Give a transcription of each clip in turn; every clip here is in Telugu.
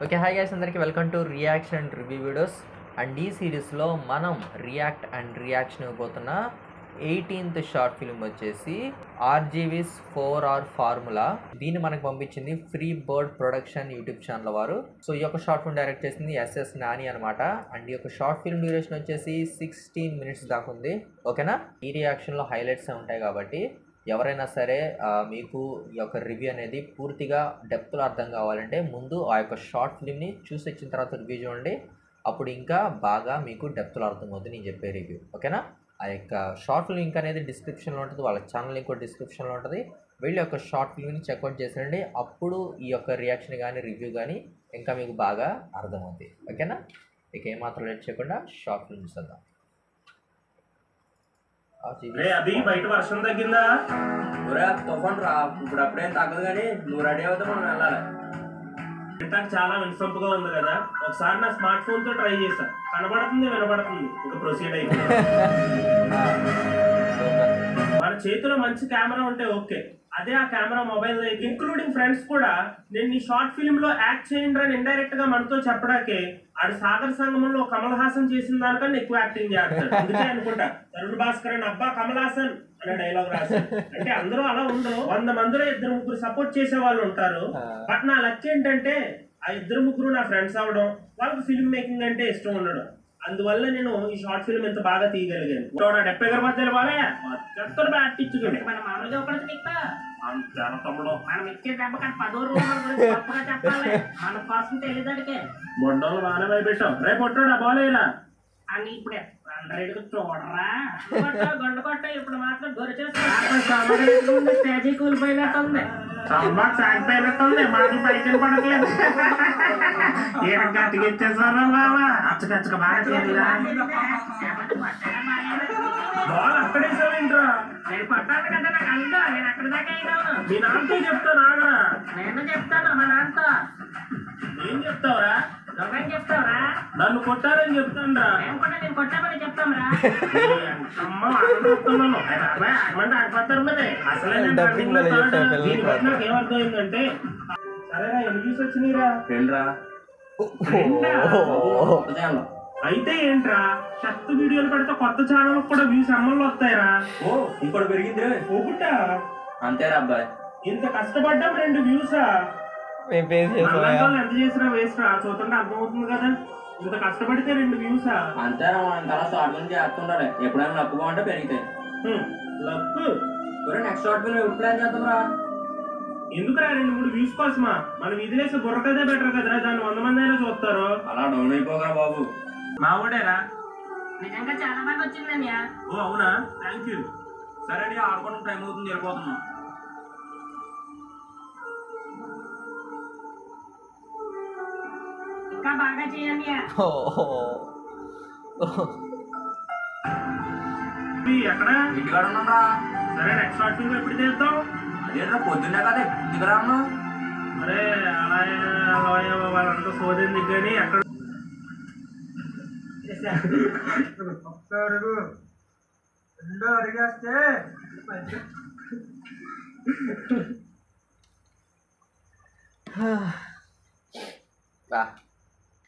ఓకే, హాయ్ గైస్, అందరికీ welcome to reaction and review videos. And ఈ సిరీస్లో మనం రియాక్ట్ అండ్ రియాక్షన్ ఇవ్వబోతున్న 18th షార్ట్ ఫిల్మ్ వచ్చేసి ఆర్జీవీస్ 4R ఫార్ములా. దీన్ని మనకు పంపించింది free bird production YouTube channel వారు. సో ఈ యొక్క షార్ట్ ఫిల్మ్ డైరెక్ట్ చేసింది ఎస్ఎస్ నాని అనమాట. అండ్ ఈ యొక్క షార్ట్ ఫిల్మ్ డ్యూరేషన్ వచ్చేసి 16 minutes దాకా ఉంది. ఓకేనా, ఈ రియాక్షన్లో హైలైట్స్ ఉంటాయి కాబట్టి ఎవరైనా సరే మీకు ఈ యొక్క రివ్యూ అనేది పూర్తిగా డెప్త్లో అర్థం కావాలంటే ముందు ఆ యొక్క షార్ట్ ఫిల్మ్ని చూసి వచ్చిన తర్వాత రివ్యూ చూడండి. అప్పుడు ఇంకా బాగా మీకు డెప్త్లో అర్థమవుతుంది నేను చెప్పే రివ్యూ. ఓకేనా, ఆ యొక్క షార్ట్ ఫిల్మ్ లింక్ అనేది డిస్క్రిప్షన్లో ఉంటుంది, వాళ్ళ ఛానల్ లింక్ కూడా డిస్క్రిప్షన్లో ఉంటుంది. వెళ్ళి యొక్క షార్ట్ ఫిల్మ్ని చెక్అవుట్ చేసేయండి. అప్పుడు ఈ యొక్క రియాక్షన్ కానీ రివ్యూ కానీ ఇంకా మీకు బాగా అర్థమవుతుంది. ఓకేనా, ఇక ఏమాత్రం లేట్ చేయకుండా షార్ట్ ఫిల్మ్ చూద్దాం. అది బయట వర్షం తగ్గిందా? తుఫాన్ రా ఇప్పుడు అప్పుడేం తగ్గదు, కానీ నువ్వు రెడీ అవుతా మనం వెళ్ళాలి. వింటానికి చాలా వినసొంపుగా ఉంది కదా. ఒకసారి నా స్మార్ట్ ఫోన్ తో ట్రై చేశా, కనబడుతుంది వినబడుతుంది. ఇంకా ప్రొసీడ్ అయిపోయింది. మన చేతిలో మంచి కెమెరా ఉంటే ఓకే, అదే ఆ కెమెరా మొబైల్ ఇంక్లూడింగ్ ఫ్రెండ్స్ కూడా నేను ఈ షార్ట్ ఫిల్మ్ లో యాక్ట్ చేయండి అని ఇండైరెక్ట్ గా మనతో చెప్పడాకే ఆడు సాగర్ సంగమంలో కమల్ హాసన్ చేసిన దానికన్నా ఎక్కువ యాక్టింగ్ చేస్తాడు. అందుకే అనుకుంటా తరుణ్ భాస్కర్ అని అబ్బా కమల్ హాసన్ అనే డైలాగ్ రాశారు. అంటే అందరూ అలా ఉండరు, 100 మందిలో 2-3 సపోర్ట్ చేసే వాళ్ళు ఉంటారు. బట్ నా లక్ ఏంటంటే ఆ 2-3 నా ఫ్రెండ్స్ అవడం, వాళ్ళకి ఫిల్మ్ మేకింగ్ అంటే ఇష్టం ఉండడం. అందువల్ల నేను ఈ షార్ట్ ఫిల్మ్ ఎంత బాగా తీయగలిగాను. 70 గర్భాలు బాగా చెత్తలు బ్యాటిచ్చుకోండి. మన మామూలుగా మనం ఇచ్చే దెబ్బ కానీ 10 రూపాయలు చెప్పాలి. మన కోసం తెలియదాడికే బొండలు బాగానే భయపెట్టాం. రేపు కొట్టాడా బాలేరా అని ఇప్పుడు 100 చూడరా గండు కొట్ట. ఇప్పుడు మాత్రం గొరిచేస్తుంది, స్టేజీ కూలిపోయినట్టుంది, సాగిపోయినట్టుంది, మాటలు పైకి పడట్లేదు. గట్టిగా ఇచ్చేసారా బాబా, అచ్చకచ్చక బాగా బాల్ అక్కడేసావేంట్రా? నేను పట్టాను కదా, నాకు అంతా నేను అక్కడ దాకా అయినాను. మీ నాన్నతో చెప్తాను ఆగరా. నేను చెప్తాను మా నాన్నతో. ఏం చెప్తావురా? నువ్వేం చెప్తావురా? నన్ను కొట్టారని చెప్తాను రా. నేను కొట్టామని చెప్తాంరా. అమ్మ చెప్తున్నాను ఆగిపోతారు మరి. అసలే నాకు ఏమర్థమైందంటే, సరేరా ఎన్ని వ్యూస్ వచ్చినాయిరా? ఫ్రెండ్రా అయితే ఏంట్రా, చెత్త వీడియోలు పెడితే కొత్త ఛానల్ కూడా వ్యూస్ అమ్మల్లో వస్తాయిరా. ఓ ఇంకోటి పెరిగింది పోగుట్టా. అంతేరా అబ్బాయి, ఇంత కష్టపడ్డాం 2 వ్యూసా? ఎంత చేసినా వేస్ట్ రా. చూస్తుంటే అర్థమవుతుంది కదా, ఇంత కష్టపడితే 2 వ్యూసా? అంతేరా, మనం చాలా షార్ట్ ఫిల్మ్ చేస్తుండాలి. ఎప్పుడైనా లక్ బాగుంటే పెరిగితాయి. లక్ నెక్స్ట్ షార్ట్ ఫిల్మ్ ఎప్పుడు ప్లాన్ చేద్దాం రా? ఎందుకురా 2-3 వ్యూస్ కోసమా? మనం ఇది లేసి బుర్రకదే బెటర్ కదరా, దాన్ని 100 మంది అయినా చూస్తారు. అలా డౌన్ అయిపోగా బాబు. మా ఊడేరా, నిజంగా చాలా బాగా వచ్చిందన్యా. ఓ అవునా, థ్యాంక్ యూ. సరే అండి, ఆడుకోవడం టైం అవుతుంది, వెళ్ళిపోతున్నాం. ఇంకా బాగా చేయండి. ఎక్కడ? ఇంటికాడ ఉన్నాం రా. సరే నెక్స్ట్ షార్ట్ ఫిల్మ్ ఎప్పుడు చేద్దాం? అదేంట్రా పొద్దున్నే కదా ఇంటికాడ ఉన్నాం. అరే అలా వాళ్ళంతా సోదింది కానీ ఎక్కడ అడుగు 2 అడిగేస్తే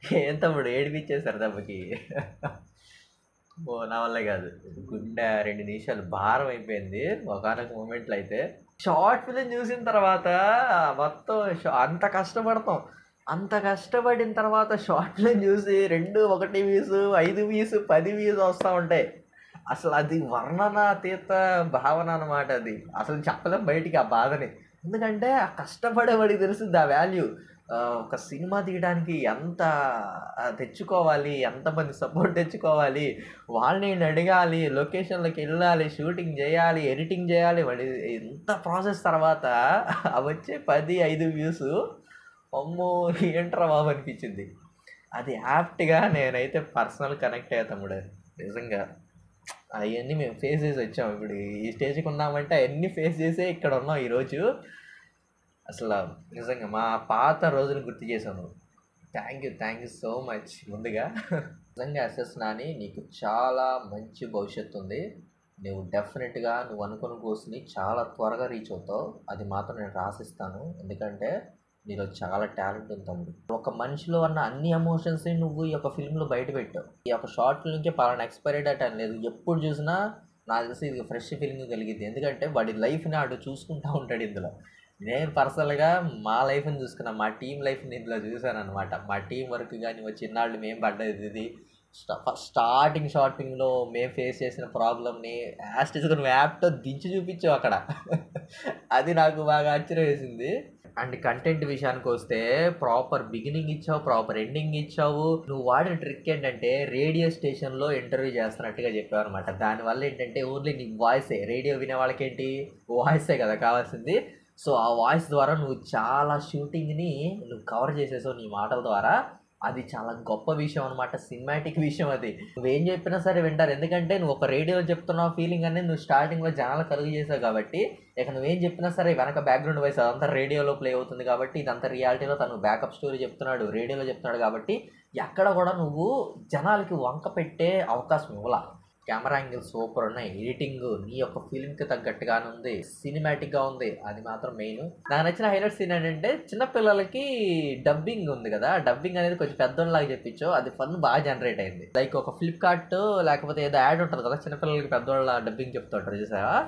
ఏం తమ్ముడు ఏడిపించేశారు దెబ్బకి. ఓ నా వల్ల కాదు, గుండె 2 నిమిషాలు భారం అయిపోయింది ఒకనొక మూమెంట్లో. అయితే షార్ట్ ఫిల్మ్ చూసిన తర్వాత మొత్తం అంత కష్టపడిన తర్వాత షార్ట్ ఫిల్మ్ చూసి 2-1 వ్యూస్ 5 వ్యూస్ 10 వ్యూస్ వస్తూ ఉంటాయి. అసలు అది వర్ణనాతీత భావన అనమాట. అది అసలు చెప్పలేం బయటికి ఆ బాధని. ఎందుకంటే ఆ కష్టపడేవాడికి తెలుస్తుంది ఆ వాల్యూ. ఒక సినిమా తీయడానికి ఎంత తెచ్చుకోవాలి, ఎంతమంది సపోర్ట్ తెచ్చుకోవాలి, వాళ్ళని అడగాలి, లొకేషన్లోకి వెళ్ళాలి, షూటింగ్ చేయాలి, ఎడిటింగ్ చేయాలి, మళ్ళీ ఎంత ప్రాసెస్ తర్వాత వచ్చే 10-5 వ్యూస్ అమ్మో ఏంట్రా బాబు అనిపించింది. అది యాప్ట్గా నేనైతే పర్సనల్ కనెక్ట్ అయ్యా తమ్ముడు. నిజంగా అవన్నీ మేము ఫేస్ చేసి వచ్చాము. ఇప్పుడు ఈ స్టేజ్కి ఉన్నామంటే అవన్నీ ఫేస్ చేసే ఇక్కడ ఉన్నాం ఈరోజు. అసలు నిజంగా మా పాత రోజులు గుర్తు చేశాను. Thank you so much. ముందుగా నిజంగా ఎస్ఎస్ నాని, నీకు చాలా మంచి భవిష్యత్తు ఉంది. నువ్వు డెఫినెట్గా నువ్వు అనుకున్న కోర్స్ని చాలా త్వరగా రీచ్ అవుతావు. అది మాత్రం నేను రాసిస్తాను. ఎందుకంటే నీలో చాలా టాలెంట్ ఉంది తమ్ముడు. ఒక మనిషిలో ఉన్న అన్ని ఎమోషన్స్ని నువ్వు ఈ యొక్క ఫిల్మ్లో బయట పెట్టావు. ఈ యొక్క షార్ట్ ఫిల్మ్కి పలానా ఎక్స్పైరీ డేట్ అని లేదు. ఎప్పుడు చూసినా నాకు తెలిసి ఇది ఫ్రెష్ ఫీలింగ్ కలిగింది. ఎందుకంటే వాడి లైఫ్ని ఆడు చూసుకుంటూ ఉంటాడు ఇందులో. నేను పర్సనల్గా మా లైఫ్ని చూసుకున్నా, మా టీం లైఫ్ని ఇందులో చూశాను అనమాట. మా టీం వర్క్ కానీ చిన్నాళ్ళు మేము పడ్డది ఇది స్టార్టింగ్ షార్ట్ ఫిల్మ్లో మేము ఫేస్ చేసిన ప్రాబ్లమ్ని యాస్టిస్గా నువ్వు యాప్తో దించి చూపించావు అక్కడ. అది నాకు బాగా ఆశ్చర్యం వేసింది. అండ్ కంటెంట్ విషయానికి వస్తే ప్రాపర్ బిగినింగ్ ఇచ్చావు, ప్రాపర్ ఎండింగ్ ఇచ్చావు. నువ్వు వాడిన ట్రిక్ ఏంటంటే రేడియో స్టేషన్లో ఇంటర్వ్యూ చేస్తున్నట్టుగా చెప్పావు అనమాట. దానివల్ల ఏంటంటే ఓన్లీ నీ వాయిసే, రేడియో వినే వాళ్ళకేంటి వాయిసే కదా కావాల్సింది. సో ఆ వాయిస్ ద్వారా నువ్వు చాలా షూటింగ్ని నువ్వు కవర్ చేసేసావు నీ మాటల ద్వారా. అది చాలా గొప్ప విషయం అనమాట, సినిమాటిక్ విషయం. అది నువ్వేం చెప్పినా సరే వింటారు. ఎందుకంటే నువ్వు ఒక రేడియోలో చెప్తున్నావు ఫీలింగ్ అనేది నువ్వు స్టార్టింగ్లో జనాలు కలుగు చేసావు కాబట్టి ఇక నువ్వేం చెప్పినా సరే వెనక బ్యాక్గ్రౌండ్ వాయిస్ అదంతా రేడియోలో ప్లే అవుతుంది కాబట్టి ఇదంతా రియాలిటీలో తను బ్యాకప్ స్టోరీ చెప్తున్నాడు, రేడియోలో చెప్తున్నాడు కాబట్టి ఎక్కడ కూడా నువ్వు జనాలకి వంక పెట్టే అవకాశం ఇవ్వాల. కెమెరా యాంగిల్ సూపర్ ఉన్నాయి, ఎడిటింగ్ నీ యొక్క ఫిలింకి తగ్గట్టుగానే ఉంది, సినిమాటిక్గా ఉంది. అది మాత్రం మెయిన్. నాకు నచ్చిన హైలైట్ సీన్ ఏంటంటే చిన్నపిల్లలకి డబ్బింగ్ ఉంది కదా, డబ్బింగ్ అనేది కొంచెం పెద్దోళ్ళలాగా చెప్పించో అది ఫన్ బాగా జనరేట్ అయింది. లైక్ ఒక ఫ్లిప్కార్ట్ లేకపోతే ఏదో యాడ్ ఉంటుంది కదా, చిన్నపిల్లలకి పెద్దోళ్ళ డబ్బింగ్ చెప్తుంటారు చూసావా,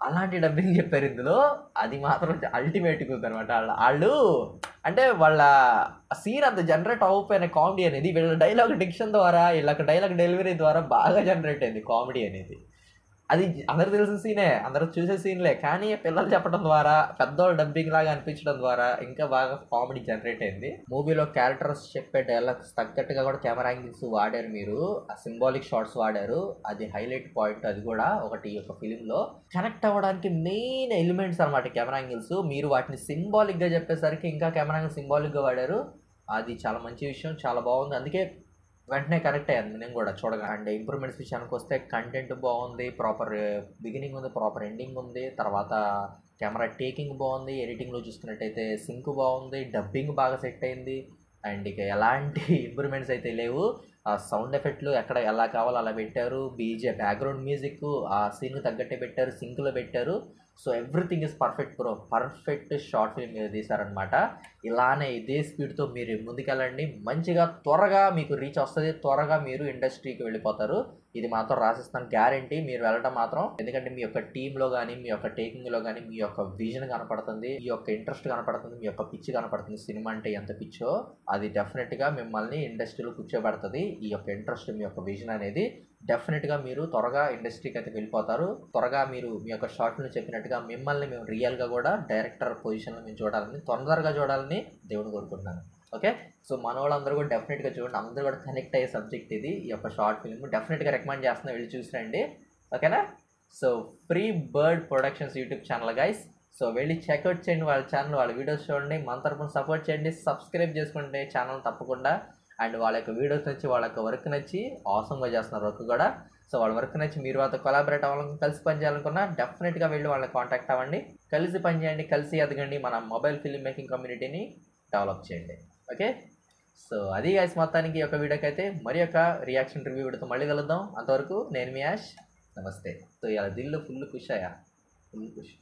అలాంటి డబ్బింగ్ చెప్పారు ఇందులో. అది మాత్రం అల్టిమేట్గా ఉంది అనమాట. వాళ్ళు అంటే వాళ్ళ సీన్ అంత జనరేట్ అవ్వకపోయిన కామెడీ అనేది వీళ్ళ డైలాగ్ డిక్షన్ ద్వారా, వీళ్ళకి డైలాగ్ డెలివరీ ద్వారా బాగా జనరేట్ అయింది కామెడీ అనేది. అది అందరు తెలిసిన సీనే, అందరూ చూసే సీన్లే, కానీ పిల్లలు చెప్పడం ద్వారా పెద్దోళ్ళు డబ్బింగ్ లాగా అనిపించడం ద్వారా ఇంకా బాగా కామెడీ జనరేట్ అయింది. మూవీలో క్యారెక్టర్స్ చెప్పే డైలాగ్స్ తగ్గట్టుగా కూడా కెమెరా యాంగిల్స్ వాడారు, మీరు ఆ సింబాలిక్ షాట్స్ వాడారు. అది హైలైట్ పాయింట్. అది కూడా ఒకటి ఒక ఫిలింలో కనెక్ట్ అవ్వడానికి మెయిన్ ఎలిమెంట్స్ అనమాట కెమెరా యాంగిల్స్. మీరు వాటిని సింబాలిక్గా చెప్పేసరికి ఇంకా కెమెరా యాంగిల్ సింబాలిక్గా వాడారు. అది చాలా మంచి విషయం, చాలా బాగుంది. అందుకే వెంటనే కరెక్ట్ అయ్యాను నేను కూడా చూడగా. అండ్ ఇంప్రూవ్మెంట్స్ విషయానికి వస్తే కంటెంట్ బాగుంది, ప్రాపర్ బిగినింగ్ ఉంది, ప్రాపర్ ఎండింగ్ ఉంది, తర్వాత కెమెరా టేకింగ్ బాగుంది, ఎడిటింగ్లో చూసుకున్నట్టయితే సింక్ బాగుంది, డబ్బింగ్ బాగా సెట్ అయింది. అండ్ ఇక ఎలాంటి ఇంప్రూవ్మెంట్స్ అయితే లేవు. ఆ సౌండ్ ఎఫెక్ట్లు ఎక్కడ ఎలా కావాలో అలా పెట్టారు, బ్యాక్గ్రౌండ్ మ్యూజిక్ ఆ సీన్కి తగ్గట్టే పెట్టారు, సింక్లో పెట్టారు. So everything is perfect bro, perfect short film మీద తీశారనమాట. ఇలానే ఇదే స్పీడ్తో మీరు ముందుకెళ్ళండి, మంచిగా త్వరగా మీకు రీచ్ వస్తుంది, త్వరగా మీరు ఇండస్ట్రీకి వెళ్ళిపోతారు. ఇది మాత్రం రాసిస్తాను గ్యారంటీ. మీరు వెళ్ళడం మాత్రం, ఎందుకంటే మీ యొక్క టీంలో కానీ మీ యొక్క టేకింగ్లో కానీ మీ యొక్క విజన్ కనపడుతుంది, మీ యొక్క ఇంట్రెస్ట్ కనపడుతుంది, మీ యొక్క పిచ్చి కనపడుతుంది. సినిమా అంటే ఎంత పిచ్చో అది డెఫినెట్గా మిమ్మల్ని ఇండస్ట్రీలో కూర్చోబెడుతుంది. ఈ యొక్క ఇంట్రెస్ట్, మీ యొక్క విజన్ అనేది డెఫినెట్గా మీరు త్వరగా ఇండస్ట్రీకి అయితే వెళ్ళిపోతారు. త్వరగా మీరు మీ యొక్క షార్ట్లో చెప్పినట్టుగా మిమ్మల్ని మేము రియల్గా కూడా డైరెక్టర్ పొజిషన్లో మేము చూడాలని, తొందరగా చూడాలని దేవుని కోరుకుంటున్నాను. ఓకే, సో మన వాళ్ళందరూ కూడా డెఫినెట్గా చూడండి, అందరూ కూడా కనెక్ట్ అయ్యే సబ్జెక్ట్ ఇది. ఈ యొక్క షార్ట్ ఫిల్మ్ డెఫినెట్గా రికమెండ్ చేస్తున్నా, వెళ్ళి చూసిరండి. ఓకేనా? So free bird productions YouTube channel guys. So వెళ్ళి చెక్అవుట్ చేయండి వాళ్ళ ఛానల్, వాళ్ళ వీడియోస్ చూడండి, మన తరపున సపోర్ట్ చేయండి, సబ్స్క్రైబ్ చేసుకుంటే ఛానల్ తప్పకుండా. అండ్ వాళ్ళ యొక్క వీడియోస్ నచ్చి, వాళ్ళ యొక్క వర్క్ నచ్చి, ఆసమ్గా చేస్తున్నారు వర్క్ కూడా. సో వాళ్ళ వర్క్ నచ్చి మీరు వాళ్ళతో కొలాబరేట్ అవ్వాలని, కలిసి పని చేయాలనుకున్నా డెఫినెట్గా వెళ్ళి వాళ్ళని కాంటాక్ట్ అవ్వండి, కలిసి పని చేయండి, కలిసి ఎదగండి, మన మొబైల్ ఫిల్మ్ మేకింగ్ కమ్యూనిటీని డెవలప్ చేయండి. ఓకే, సో అది గైస్ మొత్తానికి ఈ యొక్క వీడియోకి అయితే మరి యొక్క రియాక్షన్ రివ్యూ వీడియోతో మళ్ళీ కలుద్దాం. అంతవరకు నేను మీ యాష్, నమస్తే. సో ఇలా దిల్లో ఫుల్ ఖుష్ అయ్యా, ఫుల్ ఖుష్.